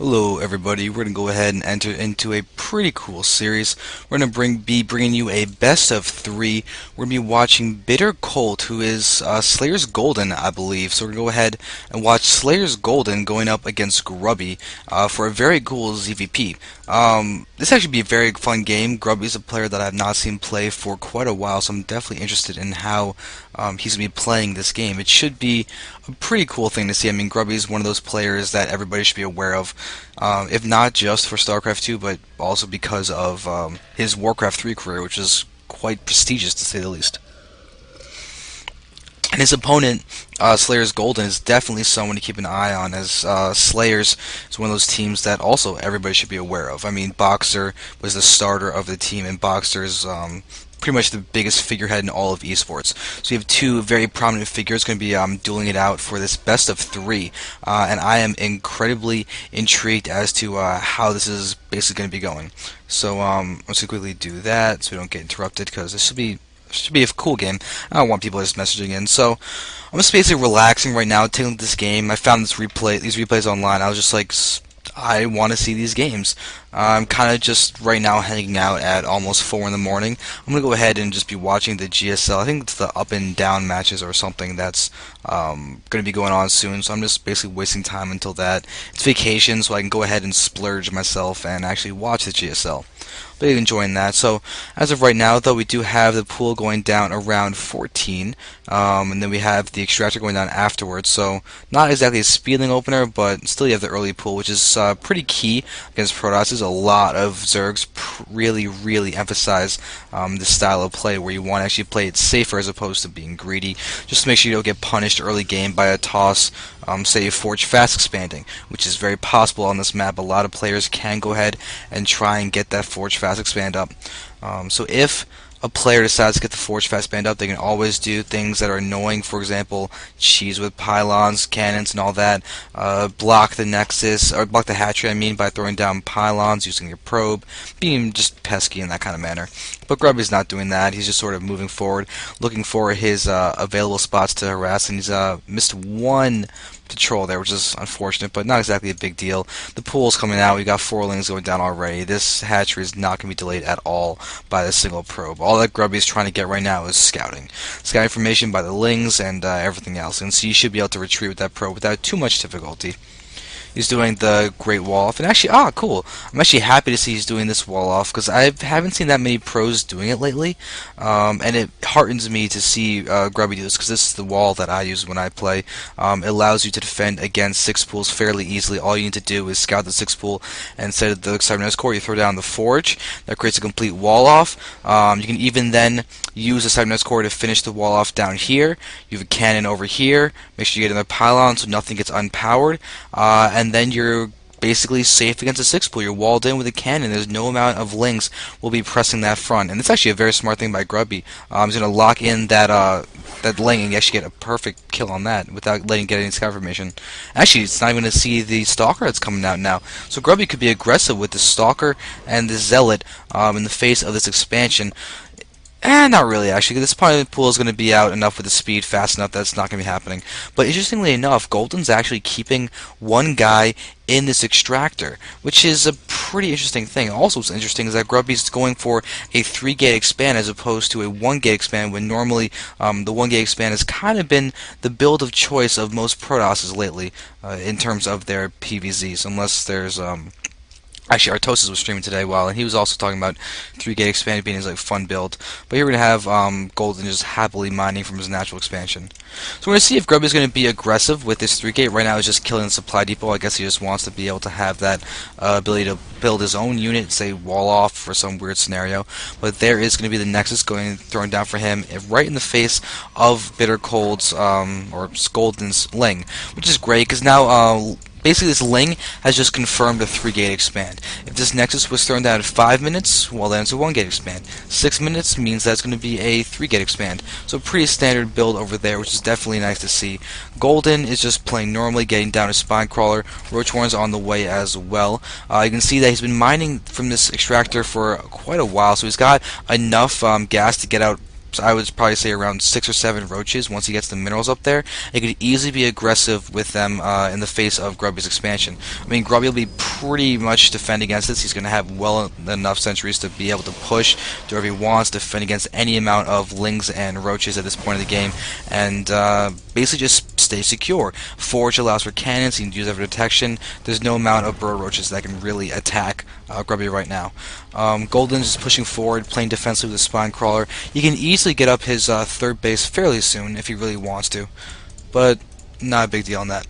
Hello everybody, we're going to go ahead and enter into a pretty cool series. We're going to be bringing you a best of three. We're going to be watching Bitter Colt, who is SlayerSGolden, I believe. So we're going to go ahead and watch SlayerSGolden going up against Grubby for a very cool ZVP. This actually be a very fun game. Grubby is a player that I've not seen play for quite a while, so I'm definitely interested in how he's going to be playing this game. It should be a pretty cool thing to see. I mean, Grubby is one of those players that everybody should be aware of, if not just for StarCraft 2, but also because of his Warcraft 3 career, which is quite prestigious to say the least. And his opponent, SlayerSGolden, is definitely someone to keep an eye on, as Slayers is one of those teams that also everybody should be aware of. I mean, Boxer was the starter of the team, and Boxer is pretty much the biggest figurehead in all of esports. So you have two very prominent figures going to be dueling it out for this best of three, and I am incredibly intrigued as to how this is basically going to be going. So let's quickly do that so we don't get interrupted, because this should be a cool game. I don't want people just messaging in. So I'm just basically relaxing right now, taking this game. I found these replays online. I was just like, I want to see these games. I'm kind of just right now hanging out at almost 4 in the morning. I'm going to go ahead and just be watching the GSL. I think it's the up and down matches or something that's going to be going on soon. So I'm just basically wasting time until that. It's vacation, so I can go ahead and splurge myself and actually watch the GSL. But enjoying that. So as of right now, though, we do have the pool going down around 14, and then we have the extractor going down afterwards. So not exactly a speeding opener, but still you have the early pool, which is pretty key against Protoss. There's a lot of Zergs really emphasize this style of play, where you want to actually play it safer as opposed to being greedy, just to make sure you don't get punished early game by a toss. Say a Forge fast expanding, which is very possible on this map. A lot of players can go ahead and try and get that Forge fast expand up. So if a player decides to get the Forge fast expand up, they can always do things that are annoying. For example, cheese with pylons, cannons, and all that. Block the nexus, or block the hatchery, I mean, by throwing down pylons using your probe, being just pesky in that kind of manner. But Grubby's not doing that. He's just sort of moving forward, looking for his available spots to harass, and he's missed one patrol there, which is unfortunate, but not exactly a big deal. The pool's coming out. We got 4 lings going down already. This hatchery is not going to be delayed at all by the single probe. All that Grubby is trying to get right now is scouting. Scout information by the lings and everything else. And so you should be able to retreat with that probe without too much difficulty. He's doing the Great Wall Off, and actually, cool. I'm actually happy to see he's doing this wall off, because I haven't seen that many pros doing it lately, and it heartens me to see Grubby do this, because this is the wall that I use when I play. It allows you to defend against 6 pools fairly easily. All you need to do is scout the 6 pool, and instead of the cybernetics core, you throw down the Forge. That creates a complete wall off. You can even then use the cybernetics core to finish the wall off down here. You have a cannon over here. Make sure you get another pylon so nothing gets unpowered. And then you're basically safe against a 6 pool. You're walled in with a cannon. There's no amount of lings will be pressing that front. And it's actually a very smart thing by Grubby. He's going to lock in that ling and actually get a perfect kill on that without letting get any scout formation. Actually, it's not even going to see the Stalker that's coming out now. So Grubby could be aggressive with the Stalker and the Zealot in the face of this expansion. Not really, actually. This part of the pool is going to be out enough with the speed fast enough that's not going to be happening. But interestingly enough, Golden's actually keeping one guy in this extractor, which is a pretty interesting thing. Also, what's interesting is that Grubby's going for a 3-gate expand as opposed to a 1-gate expand, when normally the 1-gate expand has kind of been the build of choice of most Protosses lately in terms of their PVZs, unless there's actually, Artosis was streaming today, and he was also talking about 3-gate expanded being his fun build. But here we're going to have Golden just happily mining from his natural expansion. So we're going to see if Grubby is going to be aggressive with this 3-gate. Right now he's just killing the supply depot. I guess he just wants to be able to have that ability to build his own unit, say wall off for some weird scenario. But there is going to be the Nexus thrown down for him right in the face of Bitter Cold's or Golden's Ling, which is great because now basically this Ling has just confirmed a 3-gate expand. If this Nexus was thrown down at 5 minutes, well then it's a 1-gate expand. 6 minutes means that's going to be a 3-gate expand. So pretty standard build over there, which is definitely nice to see. Golden is just playing normally, getting down a Spine Crawler. Roachhorn's on the way as well. You can see that he's been mining from this extractor for quite a while, so he's got enough gas to get out I would probably say around 6 or 7 roaches. Once he gets the minerals up there, it could easily be aggressive with them in the face of Grubby's expansion. I mean, Grubby will be pretty much defend against this. He's going to have well enough sentries to be able to push, do whatever he wants, defend against any amount of lings and roaches at this point of the game, and basically just stay secure. Forge allows for cannons. He can use that for detection. There's no amount of burrow roaches that can really attack Grubby right now. Golden is pushing forward, playing defensively with the spine crawler. He can easily get up his third base fairly soon if he really wants to, but not a big deal on that.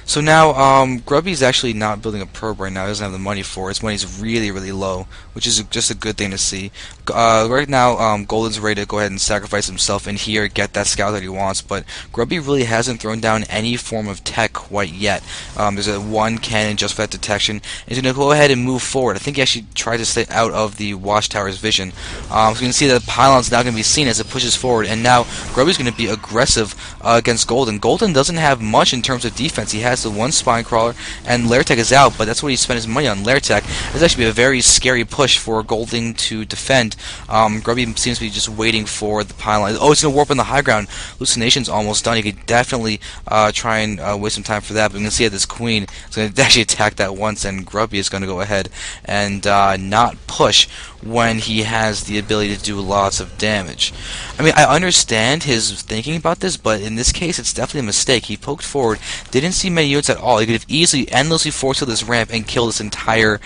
So now, Grubby's actually not building a probe right now. He doesn't have the money for it. His money's really, really low, which is just a good thing to see. Right now, Golden's ready to go ahead and sacrifice himself in here, get that scout that he wants, but Grubby really hasn't thrown down any form of tech quite yet. There's a 1 cannon just for that detection. He's going to go ahead and move forward. I think he actually tried to stay out of the watchtower's vision. So you can see that the pylon's now going to be seen as it pushes forward, and now Grubby's going to be aggressive against Golden. Golden doesn't have much in terms of defense. He has the 1 spine crawler, and Lair Tech is out, but that's what he spent his money on. Lair Tech is actually a very scary push for Golden to defend. Grubby seems to be just waiting for the pylon. Oh, it's going to warp on the high ground. Hallucination's almost done. He could definitely try and waste some time for that, but we can see that this queen is going to actually attack that once, and Grubby is going to go ahead and not push when he has the ability to do lots of damage. I mean, I understand his thinking about this, but in this case, it's definitely a mistake. He poked forward, didn't see many units at all. He could have easily, endlessly forced this ramp and killed this entire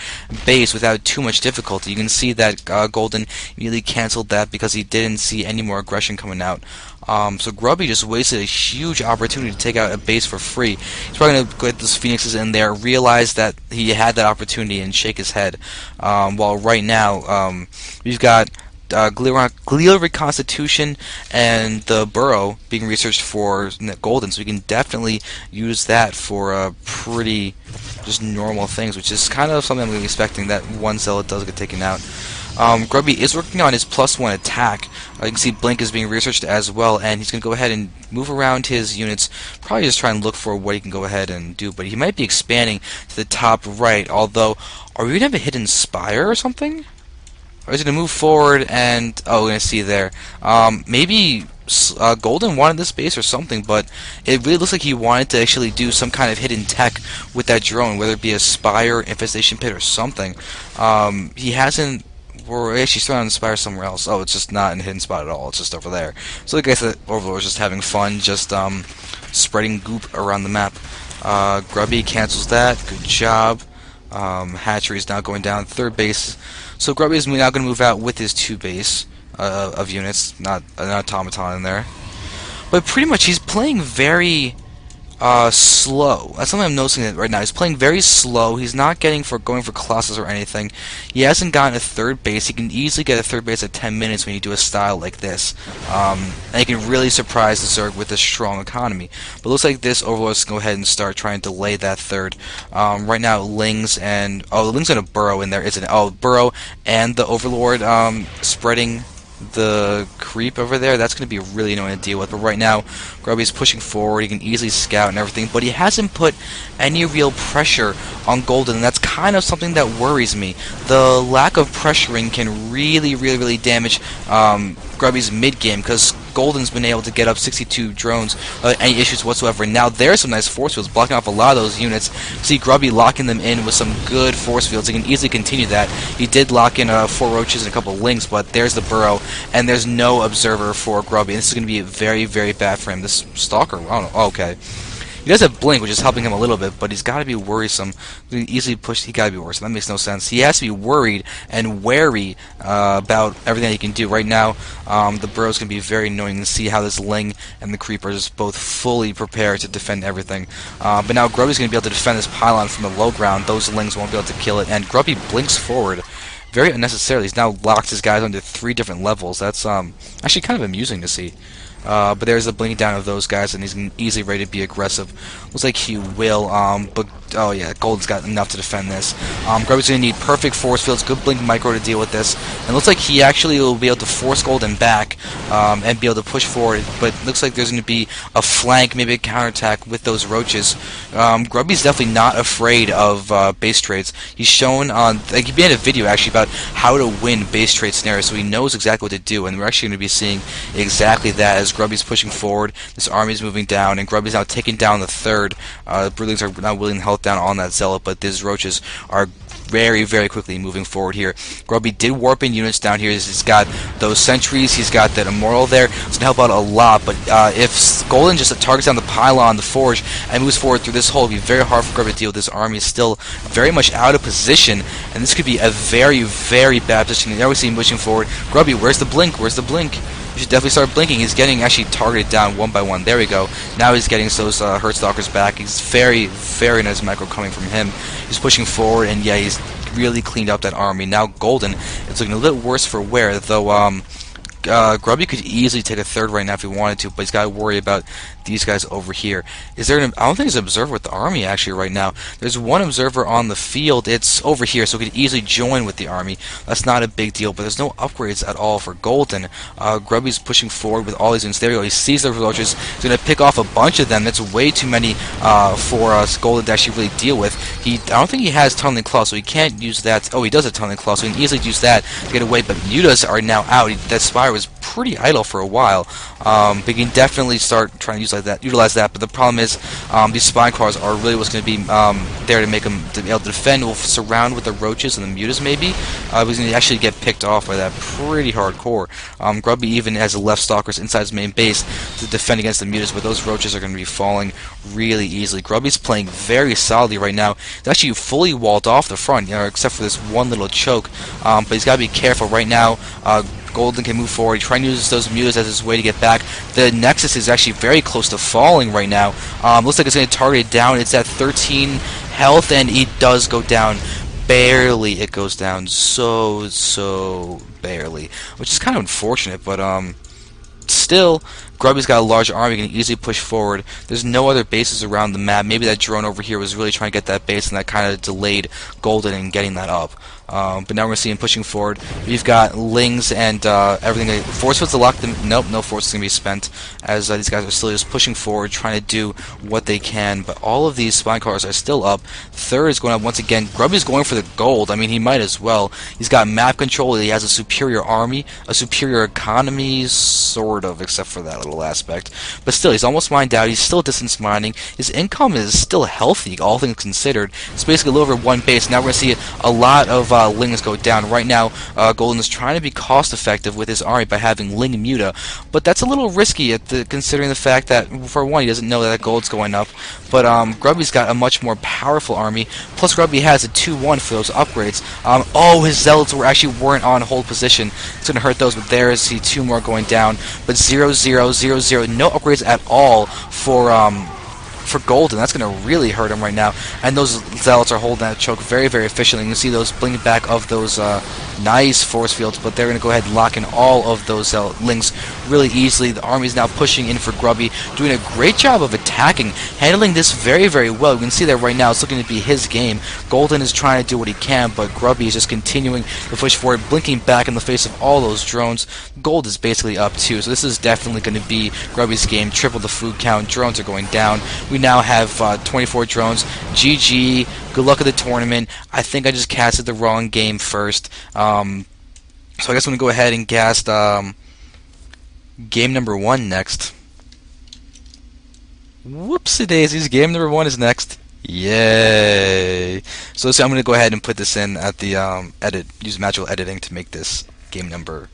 base without too much difficulty. You can see that Golden immediately canceled that because he didn't see any more aggression coming out. So Grubby just wasted a huge opportunity to take out a base for free. He's probably going to get those phoenixes in there, realize that he had that opportunity, and shake his head. While right now, we've got glial reconstitution and the burrow being researched for Golden, so we can definitely use that for pretty just normal things, which is kind of something I'm going to be expecting, that one cell does get taken out. Grubby is working on his +1 attack. You can see Blink is being researched as well, and he's going to go ahead and move around his units, probably just try and look for what he can go ahead and do, but he might be expanding to the top right, although, are we going to have a hidden spire or something? Or is it going to move forward and, oh, we're going to see there. Maybe Golden wanted this base or something, but it really looks like he wanted to actually do some kind of hidden tech with that drone, whether it be a spire, infestation pit, or something. He hasn't. We're actually throwing the spire somewhere else. Oh, it's just not in a hidden spot at all. It's just over there. So I guess that Overlord is just having fun, just spreading goop around the map. Grubby cancels that. Good job. Hatchery is now going down. Third base. So Grubby is now going to move out with his 2 base of units, not an automaton in there. But pretty much he's playing very slow. That's something I'm noticing right now. He's playing very slow. He's not going for Colossus or anything. He hasn't gotten a third base. He can easily get a third base at 10 minutes when you do a style like this. And he can really surprise the Zerg with a strong economy. But it looks like this Overlord is going to go ahead and start trying to delay that third. Right now, Lings and... oh, the Ling's going to burrow in there, isn't it? Oh, burrow and the Overlord spreading the creep over there. That's going to be really annoying to deal with. But right now, Grubby's pushing forward. He can easily scout and everything, but he hasn't put any real pressure on Golden, and that's kind of something that worries me. The lack of pressuring can really damage Grubby's mid-game, because Golden's been able to get up 62 drones without any issues whatsoever. Now there's some nice force fields blocking off a lot of those units. See Grubby locking them in with some good force fields. He can easily continue that. He did lock in 4 roaches and a couple of lings, but there's the burrow, and there's no observer for Grubby. This is going to be very bad for him. This stalker, I don't know. Oh, okay. He does have Blink, which is helping him a little bit, but he's got to be worrisome. Easily pushed. He got to be worrisome. That makes no sense. He has to be worried and wary about everything he can do. Right now, the burrow's going to be very annoying to see how this Ling and the Creeper is both fully prepared to defend everything. But now Grubby's going to be able to defend this pylon from the low ground. Those Lings won't be able to kill it, and Grubby blinks forward very unnecessarily. He's now locked his guys under 3 different levels. That's actually kind of amusing to see. But there's a blink down of those guys, and he's easily ready to be aggressive. Looks like he will, but oh yeah, Golden's got enough to defend this. Grubby's going to need perfect force fields, good blink micro to deal with this. And looks like he actually will be able to force Golden back and be able to push forward. But looks like there's going to be a flank, maybe a counterattack with those roaches. Grubby's definitely not afraid of base trades. He's shown on, like, he made a video actually about how to win base trade scenarios, so he knows exactly what to do. And we're actually going to be seeing exactly that as Grubby's pushing forward. This army's moving down, and Grubby's now taking down the third. Broodlings are now willing to help down on that Zealot, but these roaches are very, very quickly moving forward here. Grubby did warp in units down here. He's got those sentries, he's got that Immortal there. It's going to help out a lot, but if Golden just targets down the pylon, the forge, and moves forward through this hole, it'll be very hard for Grubby to deal with. This army is still very much out of position, and this could be a very, very bad position. Now we see him pushing forward. Grubby, where's the blink? Where's the blink? You should definitely start blinking. He's getting actually targeted down one by one. There we go. Now he's getting those Herdstalkers back. He's very, very nice micro coming from him. He's pushing forward, and yeah, he's really cleaned up that army. Now Golden, it's looking a little worse for wear, though Grubby could easily take a third right now if he wanted to, but he's got to worry about these guys over here. Is there an, I don't think there's an observer with the army actually right now. There's one observer on the field. It's over here, so he could easily join with the army. That's not a big deal, but there's no upgrades at all for Golden. Grubby's pushing forward with all these units. There we go. He sees the roaches. He's going to pick off a bunch of them. That's way too many for Golden to actually really deal with. I don't think he has Tunneling Claw, so he can't use that. Oh, he does have Tunneling Claw, so he can easily use that to get away, but mutas are now out. That Spire was pretty idle for a while, but you can definitely start trying to utilize that. But the problem is these spine cars are really what's going to be there to make him to be able to defend. We'll surround with the roaches and the mutas maybe. He's going to actually get picked off by that pretty hardcore. Grubby even has the left stalkers inside his main base to defend against the mutas, but those roaches are going to be falling really easily. Grubby's playing very solidly right now. He's actually fully walled off the front, except for this one little choke. But he's got to be careful right now. Golden can move forward. He's trying to use those mutas as his way to get back. The Nexus is actually very close to falling right now. Looks like it's going to target it down. It's at 13 health, and it does go down. Barely. It goes down so barely, which is kind of unfortunate, but still, Grubby's got a large army, he can easily push forward. There's no other bases around the map. Maybe that drone over here was really trying to get that base, and that kind of delayed Golden in getting that up. But now we're going to see him pushing forward. We've got Lings and everything. Force fields to lock them. Nope, no force is going to be spent, as these guys are still just pushing forward, trying to do what they can. But all of these spine cars are still up. Third is going up once again. Grubby's going for the gold. I mean, he might as well. He's got map control. He has a superior army, a superior economy, sort of, except for that little aspect. But still, he's almost mined out. He's still distance mining. His income is still healthy, all things considered. It's basically a little over one base. Now we're going to see a lot of Lings go down. Right now, Golden is trying to be cost effective with his army by having Ling Muta, but that's a little risky considering the fact that, for one, he doesn't know that gold's going up, but Grubby's got a much more powerful army, plus Grubby has a 2-1 for those upgrades. Oh, his Zealots weren't on hold position. It's going to hurt those, but there is 2 more going down, but 0, 0, 0, 0, no upgrades at all for Golden. That's going to really hurt him right now. And those Zealots are holding that choke very, very efficiently. You can see those blinking back of those nice force fields, but they're going to go ahead and lock in all of those Lings really easily. The army is now pushing in for Grubby, doing a great job of attacking, handling this very, very well. You can see that right now it's looking to be his game. Golden is trying to do what he can, but Grubby is just continuing to push forward, blinking back in the face of all those drones. Gold is basically up too, so this is definitely going to be Grubby's game. Triple the food count. Drones are going down. We now have 24 drones. GG. Good luck at the tournament. I think I just casted the wrong game first. So I guess I'm going to go ahead and cast game number 1 next. Whoopsie daisies. Game number 1 is next. Yay! So I'm going to go ahead and put this in at the use magical editing to make this game number